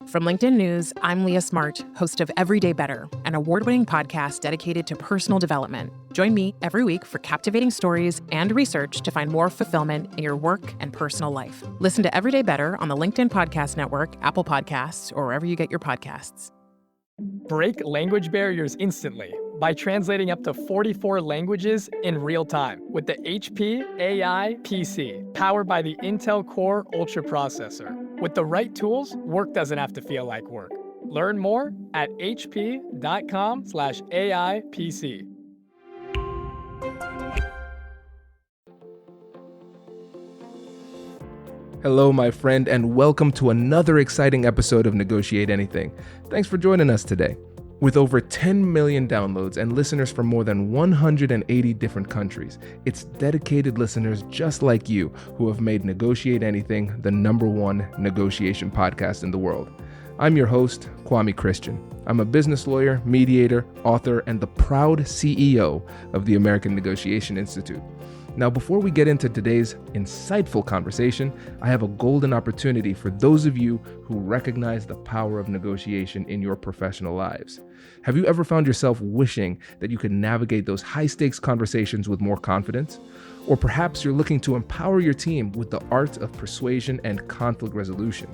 From LinkedIn News, I'm Leah Smart, host of Everyday Better, an award-winning podcast dedicated to personal development. Join me every week for captivating stories and research to find more fulfillment in your work and personal life. Listen to Everyday Better on the LinkedIn Podcast Network, Apple Podcasts, or wherever you get your podcasts. Break language barriers instantly by translating up to 44 languages in real time with the HP AI PC, powered by the Intel Core Ultra processor. With the right tools, work doesn't have to feel like work. Learn more at hp.com/AI PC. Hello, my friend, and welcome to another exciting episode of Negotiate Anything. Thanks for joining us today. With over 10 million downloads and listeners from more than 180 different countries, it's dedicated listeners just like you who have made Negotiate Anything the #1 negotiation podcast in the world. I'm your host, Kwame Christian. I'm a business lawyer, mediator, author, and the proud CEO of the American Negotiation Institute. Now, before we get into today's insightful conversation, I have a golden opportunity for those of you who recognize the power of negotiation in your professional lives. Have you ever found yourself wishing that you could navigate those high-stakes conversations with more confidence? Or perhaps you're looking to empower your team with the art of persuasion and conflict resolution.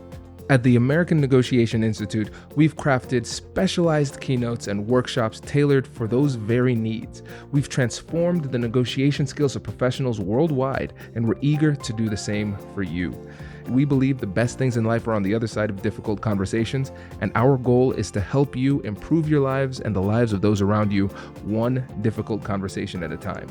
At the American Negotiation Institute, we've crafted specialized keynotes and workshops tailored for those very needs. We've transformed the negotiation skills of professionals worldwide, and we're eager to do the same for you. We believe the best things in life are on the other side of difficult conversations, and our goal is to help you improve your lives and the lives of those around you, one difficult conversation at a time.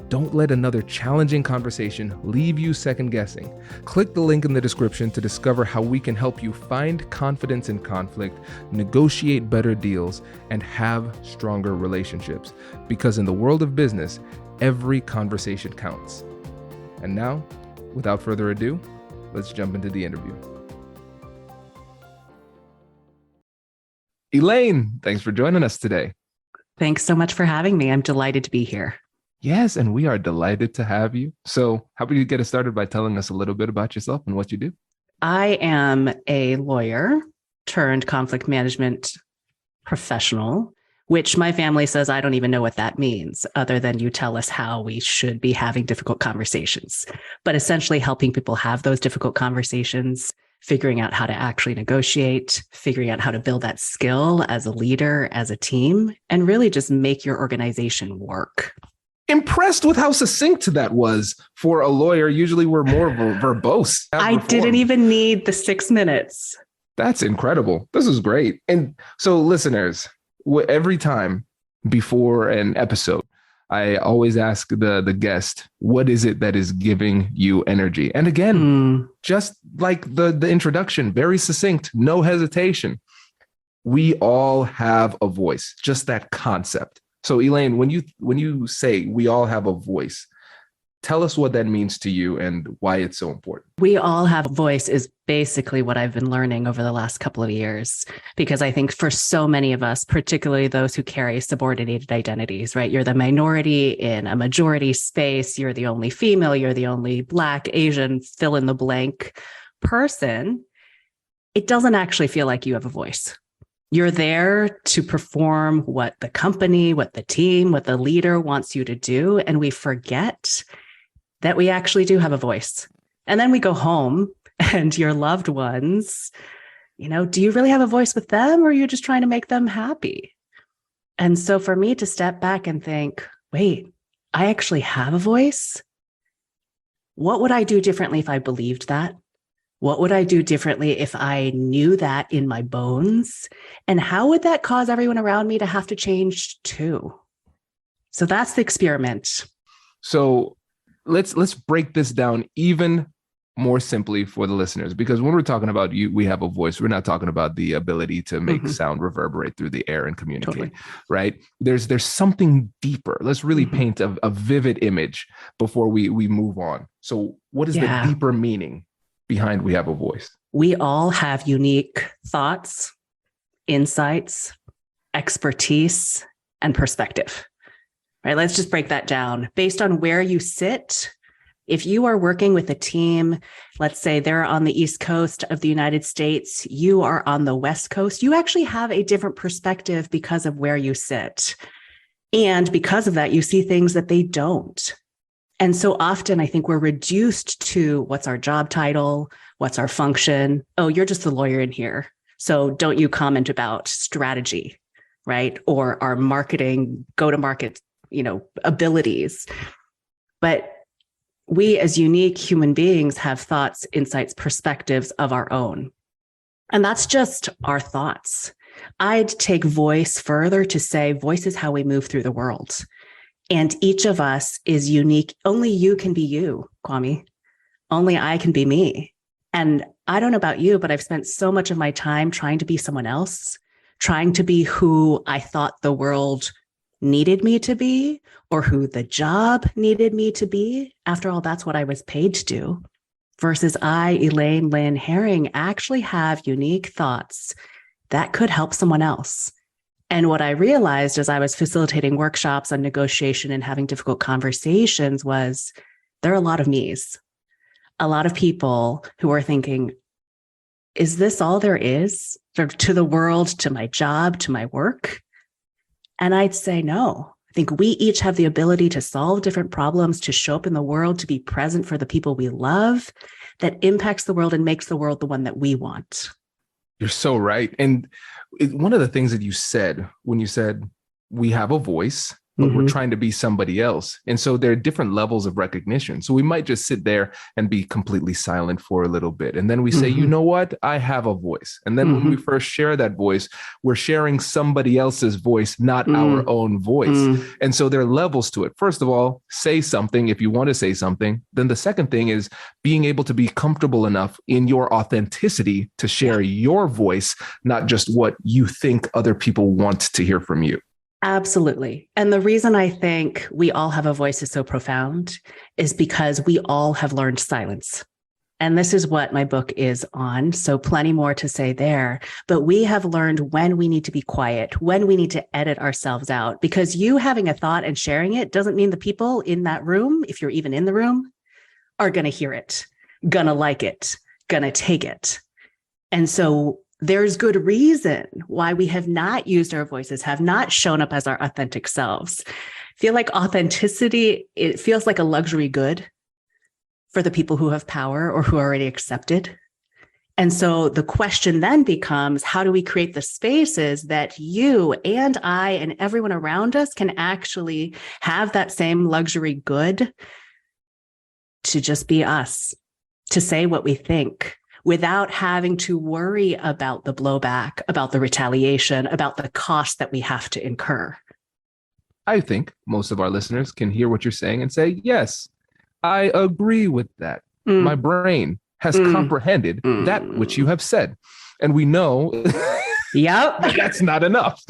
Don't let another challenging conversation leave you second guessing. Click the link in the description to discover how we can help you find confidence in conflict, negotiate better deals, and have stronger relationships. Because in the world of business, every conversation counts. And now, without further ado, let's jump into the interview. Elaine, thanks for joining us today. Thanks so much for having me. I'm delighted to be here. Yes, and we are delighted to have you. So how about you get us started by telling us a little bit about yourself and what you do? I am a lawyer turned conflict management professional, which my family says I don't even know what that means, other than you tell us how we should be having difficult conversations. But essentially helping people have those difficult conversations, figuring out how to actually negotiate, figuring out how to build that skill as a leader, as a team, and really just make your organization work. Impressed with how succinct that was for a lawyer. Usually we're more verbose. I didn't even need the 6 minutes. That's incredible. This is great. And so listeners, every time before an episode, I always ask the guest, what is it that is giving you energy? And again, just like the introduction, very succinct, no hesitation. We all have a voice, just that concept. So Elaine, when you say we all have a voice, tell us what that means to you and why it's so important. We all have a voice is basically what I've been learning over the last couple of years, because I think for so many of us, particularly those who carry subordinated identities, right? You're the minority in a majority space. You're the only female. You're the only Black, Asian, fill in the blank person. It doesn't actually feel like you have a voice. You're there to perform what the company, what the team, what the leader wants you to do. And we forget that we actually do have a voice. And then we go home and your loved ones, do you really have a voice with them, or are you just trying to make them happy? And so for me to step back and think, wait, I actually have a voice. What would I do differently if I believed that? What would I do differently if I knew that in my bones? And how would that cause everyone around me to have to change too? So that's the experiment. So let's break this down even more simply for the listeners, because when we're talking about we have a voice, we're not talking about the ability to make sound reverberate through the air and communicate, totally. Right? There's something deeper. Let's really paint a vivid image before we move on. So what is the deeper meaning behind we have a voice? We all have unique thoughts, insights, expertise, and perspective, right? Let's just break that down. Based on where you sit If you are working with a team, let's say they're on the East Coast of the United States, you are on the West Coast, you actually have a different perspective because of where you sit. And because of that, you see things that they don't. And so often I think we're reduced to what's our job title, what's our function. Oh, you're just the lawyer in here. So don't you comment about strategy, right? Or our marketing, go-to-market, abilities. But we as unique human beings have thoughts, insights, perspectives of our own. And that's just our thoughts. I'd take voice further to say voice is how we move through the world. And each of us is unique. Only you can be you, Kwame. Only I can be me. And I don't know about you, but I've spent so much of my time trying to be someone else, trying to be who I thought the world needed me to be, or who the job needed me to be. After all, that's what I was paid to do. Versus I, Elaine Lin Hering, actually have unique thoughts that could help someone else. And what I realized as I was facilitating workshops on negotiation and having difficult conversations was there are a lot of me's, a lot of people who are thinking, is this all there is to the world, to my job, to my work? And I'd say, no. I think we each have the ability to solve different problems, to show up in the world, to be present for the people we love, that impacts the world and makes the world the one that we want. You're so right. And one of the things that you said when you said we have a voice, but we're trying to be somebody else. And so there are different levels of recognition. So we might just sit there and be completely silent for a little bit. And then we say, you know what? I have a voice. And then when we first share that voice, we're sharing somebody else's voice, not our own voice. And so there are levels to it. First of all, say something if you want to say something. Then the second thing is being able to be comfortable enough in your authenticity to share your voice, not just what you think other people want to hear from you. Absolutely. And the reason I think we all have a voice is so profound is because we all have learned silence. And this is what my book is on. So plenty more to say there. But we have learned when we need to be quiet, when we need to edit ourselves out, because you having a thought and sharing it doesn't mean the people in that room, if you're even in the room, are going to hear it, going to like it, going to take it. And so there's good reason why we have not used our voices, have not shown up as our authentic selves. I feel like authenticity, it feels like a luxury good for the people who have power or who are already accepted. And so the question then becomes, how do we create the spaces that you and I and everyone around us can actually have that same luxury good to just be us, to say what we think, without having to worry about the blowback, about the retaliation, about the cost that we have to incur. I think most of our listeners can hear what you're saying and say, yes, I agree with that. My brain has comprehended that which you have said. And we know that's not enough,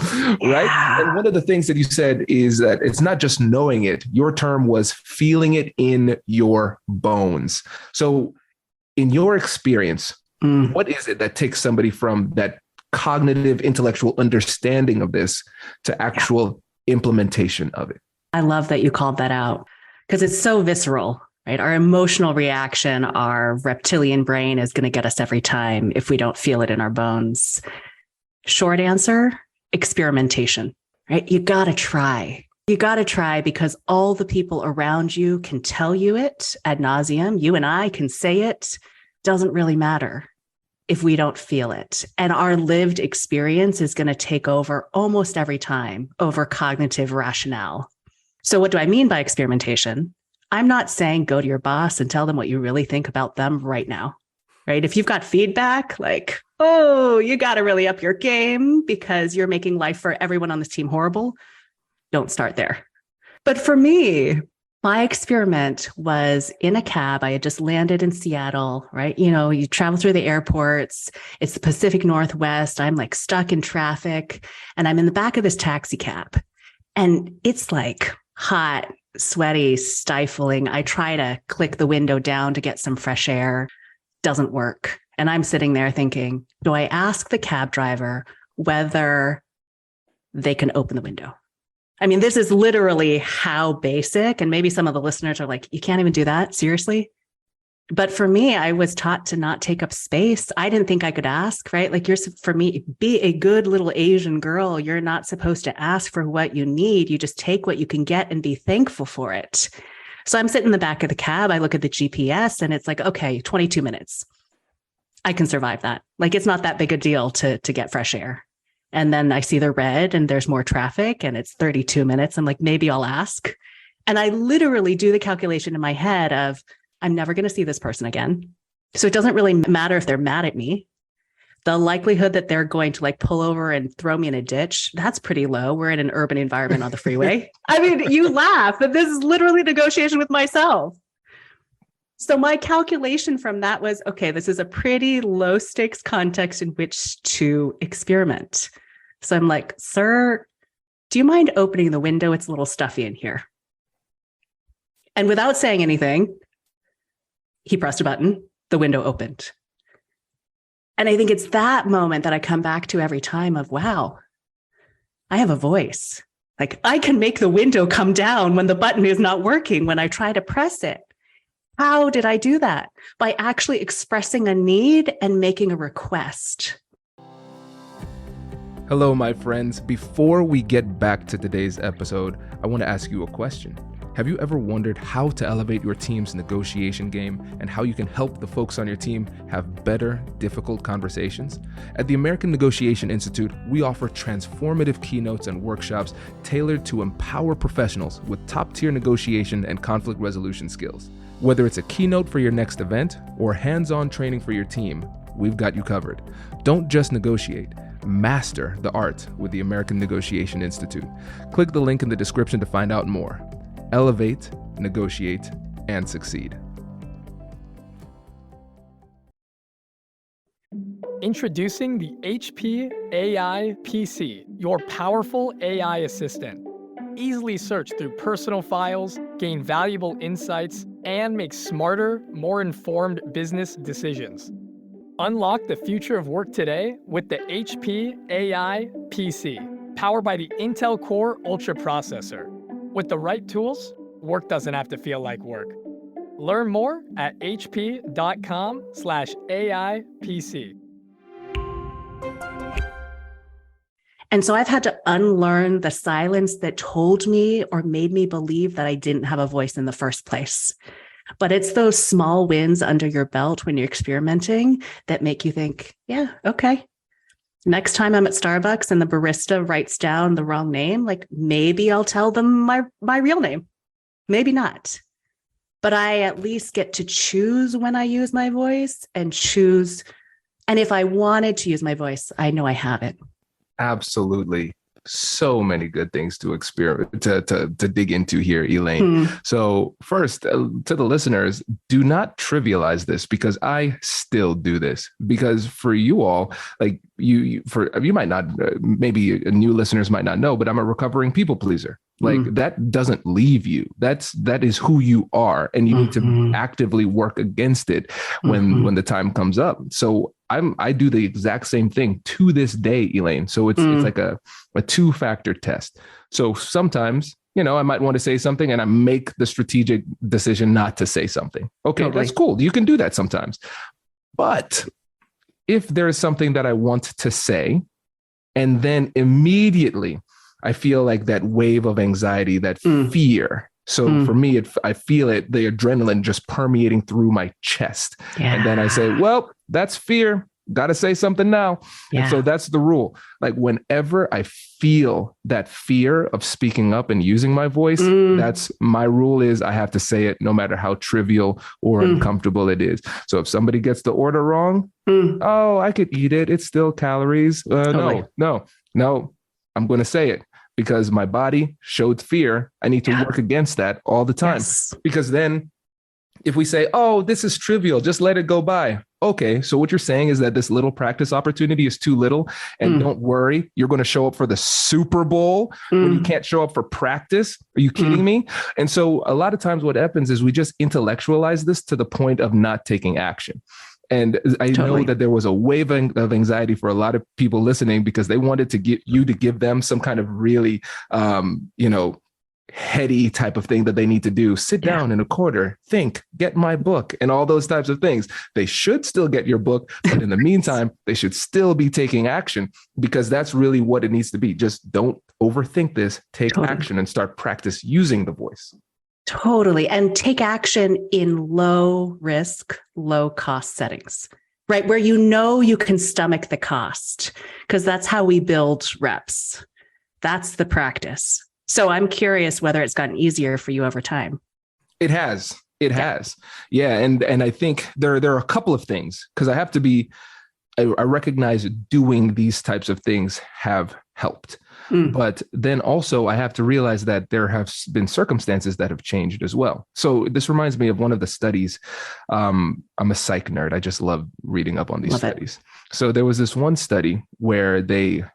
right? And one of the things that you said is that it's not just knowing it. Your term was feeling it in your bones. So in your experience, what is it that takes somebody from that cognitive, intellectual understanding of this to actual implementation of it? I love that you called that out because it's so visceral, right? Our emotional reaction, our reptilian brain is going to get us every time if we don't feel it in our bones. Short answer, experimentation, right? You got to try. You got to try because all the people around you can tell you it ad nauseum. You and I can say it. Doesn't really matter if we don't feel it. And our lived experience is going to take over almost every time over cognitive rationale. So what do I mean by experimentation? I'm not saying go to your boss and tell them what you really think about them right now, right? If you've got feedback like, oh, you got to really up your game because you're making life for everyone on this team horrible, don't start there. But for me, my experiment was in a cab. I had just landed in Seattle, right? You know, you travel through the airports. It's the Pacific Northwest. I'm like stuck in traffic and I'm in the back of this taxi cab and it's like hot, sweaty, stifling. I try to click the window down to get some fresh air. Doesn't work. And I'm sitting there thinking, do I ask the cab driver whether they can open the window? I mean, this is literally how basic, and maybe some of the listeners are like, you can't even do that? Seriously? But for me, I was taught to not take up space. I didn't think I could ask, right? Like for me, be a good little Asian girl. You're not supposed to ask for what you need. You just take what you can get and be thankful for it. So I'm sitting in the back of the cab. I look at the GPS and it's like, okay, 22 minutes. I can survive that. Like, it's not that big a deal to get fresh air. And then I see the red and there's more traffic and it's 32 minutes. I'm like, maybe I'll ask. And I literally do the calculation in my head of, I'm never going to see this person again. So it doesn't really matter if they're mad at me. The likelihood that they're going to like pull over and throw me in a ditch, that's pretty low. We're in an urban environment on the freeway. I mean, you laugh, but this is literally negotiation with myself. So my calculation from that was, okay, this is a pretty low stakes context in which to experiment. So I'm like, sir, do you mind opening the window? It's a little stuffy in here. And without saying anything, he pressed a button, the window opened. And I think it's that moment that I come back to every time of, wow, I have a voice. Like, I can make the window come down when the button is not working, when I try to press it. How did I do that? By actually expressing a need and making a request. Hello, my friends. Before we get back to today's episode, I want to ask you a question. Have you ever wondered how to elevate your team's negotiation game and how you can help the folks on your team have better, difficult conversations? At the American Negotiation Institute, we offer transformative keynotes and workshops tailored to empower professionals with top-tier negotiation and conflict resolution skills. Whether it's a keynote for your next event or hands-on training for your team, we've got you covered. Don't just negotiate. Master the art with the American Negotiation Institute. Click the link in the description to find out more. Elevate, negotiate, and succeed. Introducing the HP AI PC, your powerful AI assistant. Easily search through personal files, gain valuable insights, and make smarter, more informed business decisions. Unlock the future of work today with the HP AI PC, powered by the Intel Core Ultra processor. With the right tools, work doesn't have to feel like work. Learn more at hp.com/AIPC. And so I've had to unlearn the silence that told me or made me believe that I didn't have a voice in the first place. But it's those small wins under your belt when you're experimenting that make you think, yeah, okay. Next time I'm at Starbucks and the barista writes down the wrong name, like maybe I'll tell them my real name. Maybe not. But I at least get to choose when I use my voice and choose. And if I wanted to use my voice, I know I have it. Absolutely. So many good things to experiment to dig into here, Elaine. So first, to the listeners, do not trivialize this, because I still do this. Because for you all, like you might not, maybe new listeners might not know, but I'm a recovering people pleaser. Like that doesn't leave you. That is who you are, and you need to actively work against it when the time comes up. So I do the exact same thing to this day, Elaine. So it's like a two-factor test. So sometimes, I might want to say something and I make the strategic decision not to say something. Okay, totally. That's cool. You can do that sometimes. But if there is something that I want to say, and then immediately I feel like that wave of anxiety, that fear. So for me, I feel it, the adrenaline just permeating through my chest. Yeah. And then I say, well, that's fear. Got to say something now. Yeah. And so that's the rule. Like whenever I feel that fear of speaking up and using my voice, that's my rule is I have to say it no matter how trivial or uncomfortable it is. So if somebody gets the order wrong, oh, I could eat it. It's still calories. No, I'm going to say it. Because my body showed fear. I need to work against that all the time. Yes. Because then if we say, oh, this is trivial, just let it go by. Okay, so what you're saying is that this little practice opportunity is too little, and don't worry, you're going to show up for the Super Bowl when you can't show up for practice. Are you kidding me? And so a lot of times what happens is we just intellectualize this to the point of not taking action. And I know Totally. that there was a wave of anxiety for a lot of people listening because they wanted to get you to give them some kind of really, heady type of thing that they need to do. Sit down in a quarter, think, get my book, and all those types of things. They should still get your book, but in the meantime, they should still be taking action, because that's really what it needs to be. Just don't overthink this, take action and start practice using the voice. Totally. And take action in low risk, low cost settings, right? Where you can stomach the cost, because that's how we build reps. That's the practice. So I'm curious whether it's gotten easier for you over time. It has. Yeah. And I think there are a couple of things, because I recognize doing these types of things have helped. But then also I have to realize that there have been circumstances that have changed as well. So this reminds me of one of the studies. I'm a psych nerd. I just love reading up on these studies. So there was this one study where they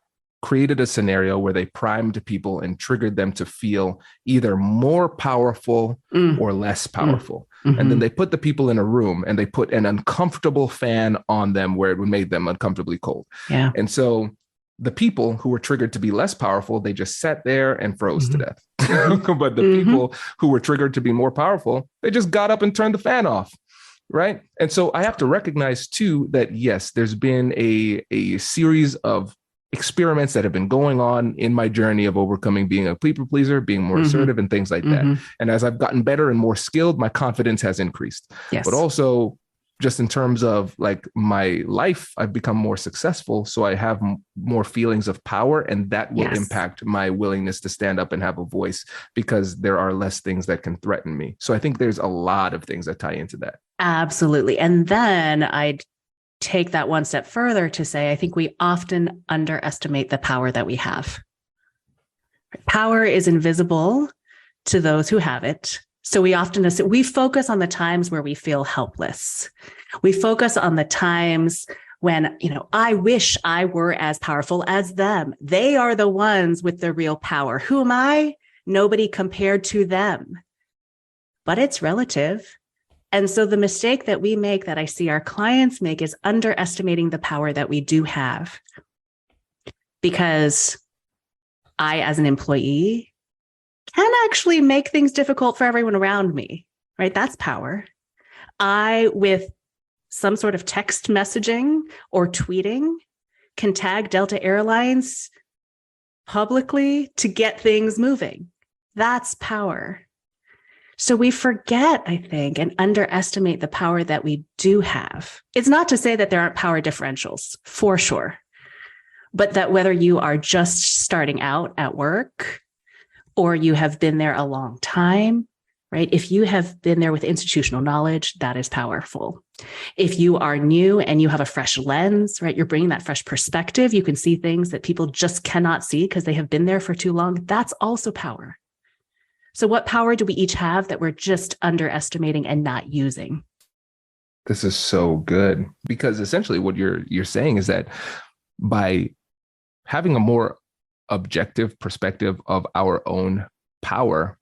created a scenario where they primed people and triggered them to feel either more powerful or less powerful. And then they put the people in a room and they put an uncomfortable fan on them where it would make them uncomfortably cold. Yeah. And so the people who were triggered to be less powerful, they just sat there and froze to death. But the people who were triggered to be more powerful, they just got up and turned the fan off. Right. And so I have to recognize too that, yes, there's been a series of experiments that have been going on in my journey of overcoming being a people pleaser, being more assertive and things like that. And as I've gotten better and more skilled, my confidence has increased. Yes. But also just in terms of like my life, I've become more successful. So I have more feelings of power, and that will impact my willingness to stand up and have a voice, because there are less things that can threaten me. So I think there's a lot of things that tie into that. Absolutely. And then I'd take that one step further to say, I think we often underestimate the power that we have. Power is invisible to those who have it. So we focus on the times where we feel helpless. We focus on the times when, I wish I were as powerful as them. They are the ones with the real power. Who am I? Nobody compared to them. But it's relative. And so the mistake that we make, that I see our clients make, is underestimating the power that we do have. Because I, as an employee, can actually make things difficult for everyone around me, right? That's power. I, with some sort of text messaging or tweeting, can tag Delta Airlines publicly to get things moving. That's power. So we forget, I think, and underestimate the power that we do have. It's not to say that there aren't power differentials, for sure, but that whether you are just starting out at work or you have been there a long time, right? If you have been there with institutional knowledge, that is powerful. If you are new and you have a fresh lens, right? You're bringing that fresh perspective. You can see things that people just cannot see because they have been there for too long. That's also power. So what power do we each have that we're just underestimating and not using? This is so good, because essentially what you're saying is that by having a more objective perspective of our own power,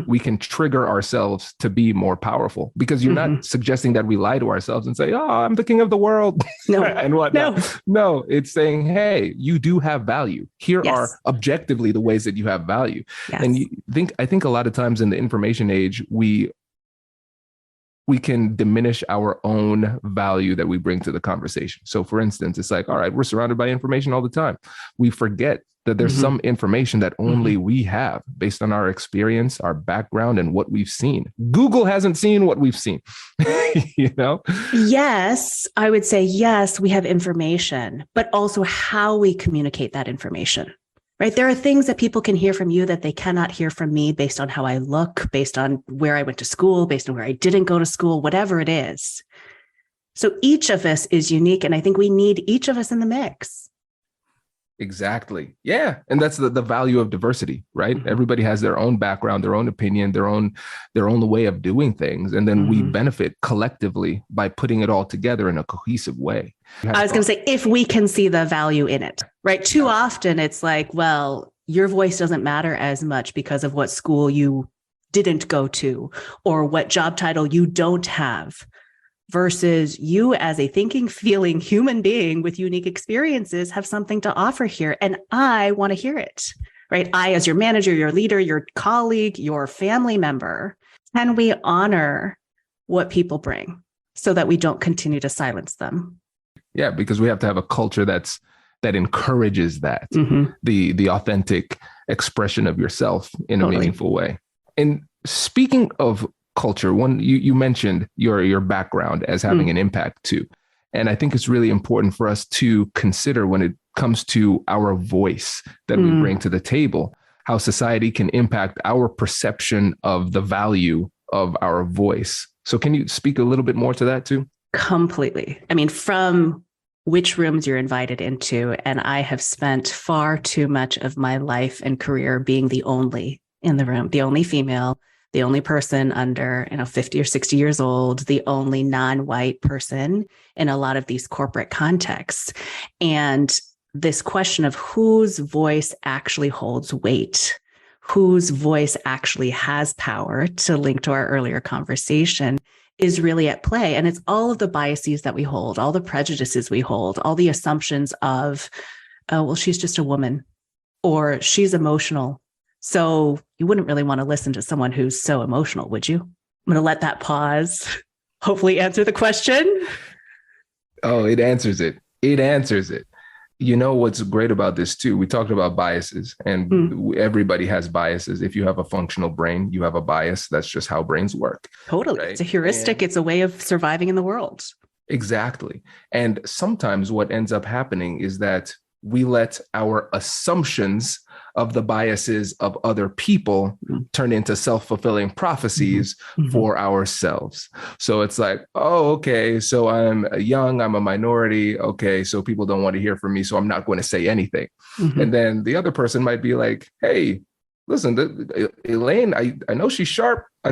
we can trigger ourselves to be more powerful, because you're not suggesting that we lie to ourselves and say, oh, I'm the king of the world. No, and whatnot. No, it's saying, hey, you do have value. Here are objectively the ways that you have value. Yes. And I think a lot of times in the information age, we can diminish our own value that we bring to the conversation. So for instance, it's like, all right, we're surrounded by information all the time. We forget that there's some information that only we have based on our experience, our background, and what we've seen. Google hasn't seen what we've seen, Yes, I would say, yes, we have information, but also how we communicate that information, right? There are things that people can hear from you that they cannot hear from me based on how I look, based on where I went to school, based on where I didn't go to school, whatever it is. So each of us is unique, and I think we need each of us in the mix. Exactly. Yeah. And that's the value of diversity, right? Everybody has their own background, their own opinion, their own way of doing things. And then we benefit collectively by putting it all together in a cohesive way. I was going to say, if we can see the value in it, right? Too often it's like, well, your voice doesn't matter as much because of what school you didn't go to or what job title you don't have. versus you as a thinking, feeling human being with unique experiences have something to offer here. And I want to hear it, right? I, as your manager, your leader, your colleague, your family member, can we honor what people bring so that we don't continue to silence them? Yeah, because we have to have a culture that encourages that, the authentic expression of yourself in a meaningful way. And speaking of culture, you mentioned your background as having an impact too. And I think it's really important for us to consider when it comes to our voice that we bring to the table, how society can impact our perception of the value of our voice. So can you speak a little bit more to that too? Completely. I mean, from which rooms you're invited into, and I have spent far too much of my life and career being the only in the room, the only female, the only person under 50 or 60 years old, the only non-white person in a lot of these corporate contexts. And this question of whose voice actually holds weight, whose voice actually has power, to link to our earlier conversation, is really at play. And it's all of the biases that we hold, all the prejudices we hold, all the assumptions of, oh, well, she's just a woman, or she's emotional. So you wouldn't really want to listen to someone who's so emotional, would you? I'm going to let that pause, hopefully answer the question. Oh, it answers it. It answers it. You know, what's great about this too, we talked about biases, and everybody has biases. If you have a functional brain, you have a bias. That's just how brains work. Totally. Right? It's a heuristic. It's a way of surviving in the world. Exactly. And sometimes what ends up happening is that we let our assumptions of the biases of other people turn into self-fulfilling prophecies for ourselves. So it's like, oh, okay, so I'm young, I'm a minority. Okay, so people don't want to hear from me, so I'm not going to say anything. And then the other person might be like, hey, listen, Elaine, I know she's sharp. I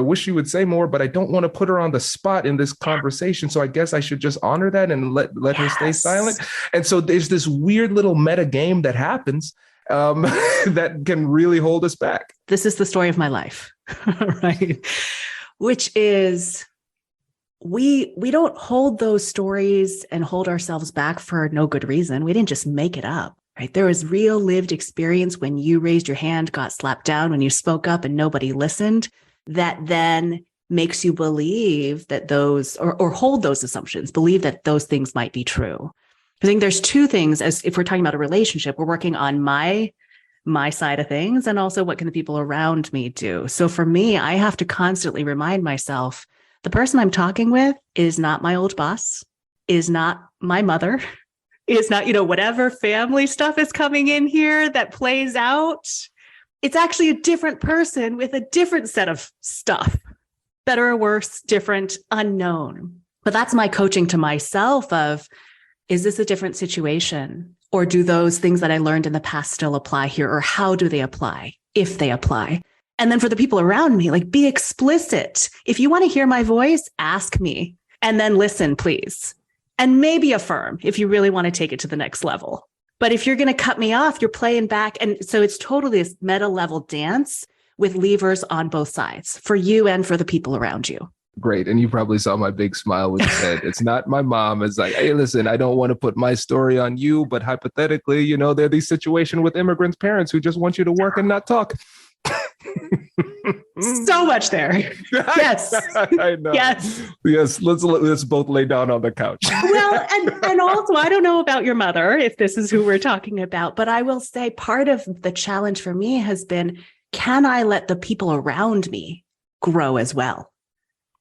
wish she would say more, but I don't want to put her on the spot in this conversation. So I guess I should just honor that and let her stay silent. And so there's this weird little meta game that happens that can really hold us back. This is the story of my life, right? Which is we don't hold those stories and hold ourselves back for no good reason. We didn't just make it up. Right? There was real lived experience when you raised your hand, got slapped down, when you spoke up and nobody listened, that then makes you believe that those, or hold those assumptions, believe that those things might be true. I think there's two things, as if we're talking about a relationship, we're working on my side of things, and also what can the people around me do. So for me, I have to constantly remind myself, the person I'm talking with is not my old boss, is not my mother, is not, whatever family stuff is coming in here that plays out. It's actually a different person with a different set of stuff, better or worse, different, unknown. But that's my coaching to myself of, is this a different situation? Or do those things that I learned in the past still apply here? Or how do they apply, if they apply? And then for the people around me, like, be explicit. If you want to hear my voice, ask me, and then listen, please. And maybe affirm if you really want to take it to the next level. But if you're going to cut me off, you're playing back. And so it's totally this meta level dance with levers on both sides, for you and for the people around you. Great. And you probably saw my big smile when you said, it's not my mom. It's like, hey, listen, I don't want to put my story on you, but hypothetically, there are these situations with immigrants' parents who just want you to work and not talk. So much there. Yes. I know. Yes. Let's both lay down on the couch. Well, and also, I don't know about your mother, if this is who we're talking about, but I will say part of the challenge for me has been, can I let the people around me grow as well?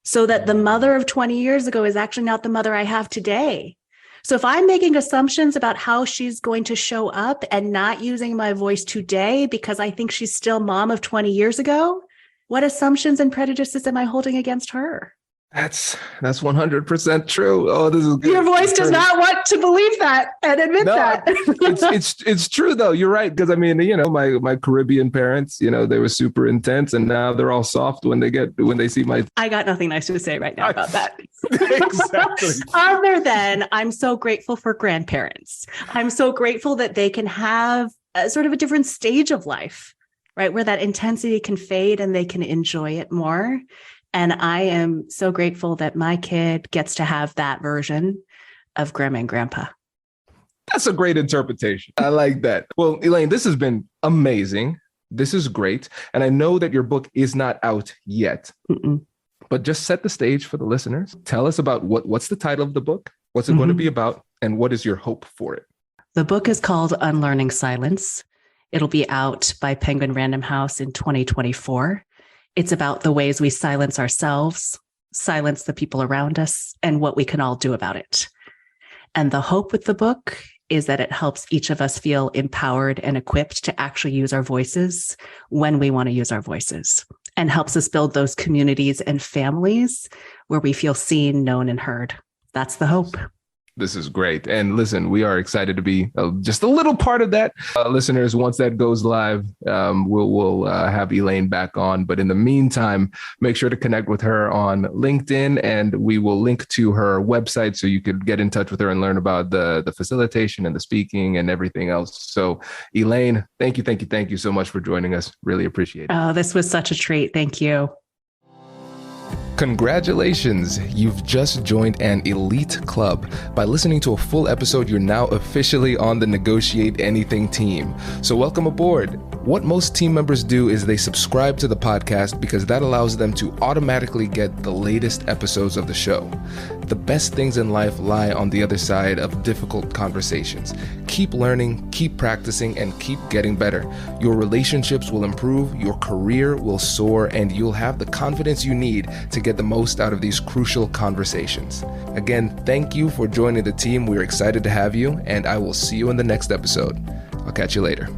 So that the mother of 20 years ago is actually not the mother I have today. So if I'm making assumptions about how she's going to show up and not using my voice today because I think she's still mom of 20 years ago, what assumptions and prejudices am I holding against her? That's 100% true. Oh, this is good. Your voice does not want to believe that and admit that. It's true though. You're right. Because I mean, my Caribbean parents, they were super intense, and now they're all soft when they see my. I got nothing nice to say right now about that. Exactly. Other than I'm so grateful for grandparents. I'm so grateful that they can have a sort of a different stage of life, right? Where that intensity can fade and they can enjoy it more. And I am so grateful that my kid gets to have that version of Grandma and Grandpa. That's a great interpretation. I like that. Well, Elaine, this has been amazing. This is great. And I know that your book is not out yet, but just set the stage for the listeners. Tell us about what's the title of the book? What's it going to be about? And what is your hope for it? The book is called Unlearning Silence. It'll be out by Penguin Random House in 2024. It's about the ways we silence ourselves, silence the people around us, and what we can all do about it. And the hope with the book is that it helps each of us feel empowered and equipped to actually use our voices when we want to use our voices, and helps us build those communities and families where we feel seen, known, and heard. That's the hope. This is great. And listen, we are excited to be just a little part of that. Listeners, once that goes live, we'll have Elaine back on. But in the meantime, make sure to connect with her on LinkedIn, and we will link to her website so you could get in touch with her and learn about the facilitation and the speaking and everything else. So Elaine, thank you so much for joining us. Really appreciate it. Oh, this was such a treat. Thank you. Congratulations, you've just joined an elite club. By listening to a full episode, you're now officially on the Negotiate Anything team. So welcome aboard. What most team members do is they subscribe to the podcast because that allows them to automatically get the latest episodes of the show. The best things in life lie on the other side of difficult conversations. Keep learning, keep practicing, and keep getting better. Your relationships will improve, your career will soar, and you'll have the confidence you need to get the most out of these crucial conversations. Again, thank you for joining the team. We're excited to have you, and I will see you in the next episode. I'll catch you later.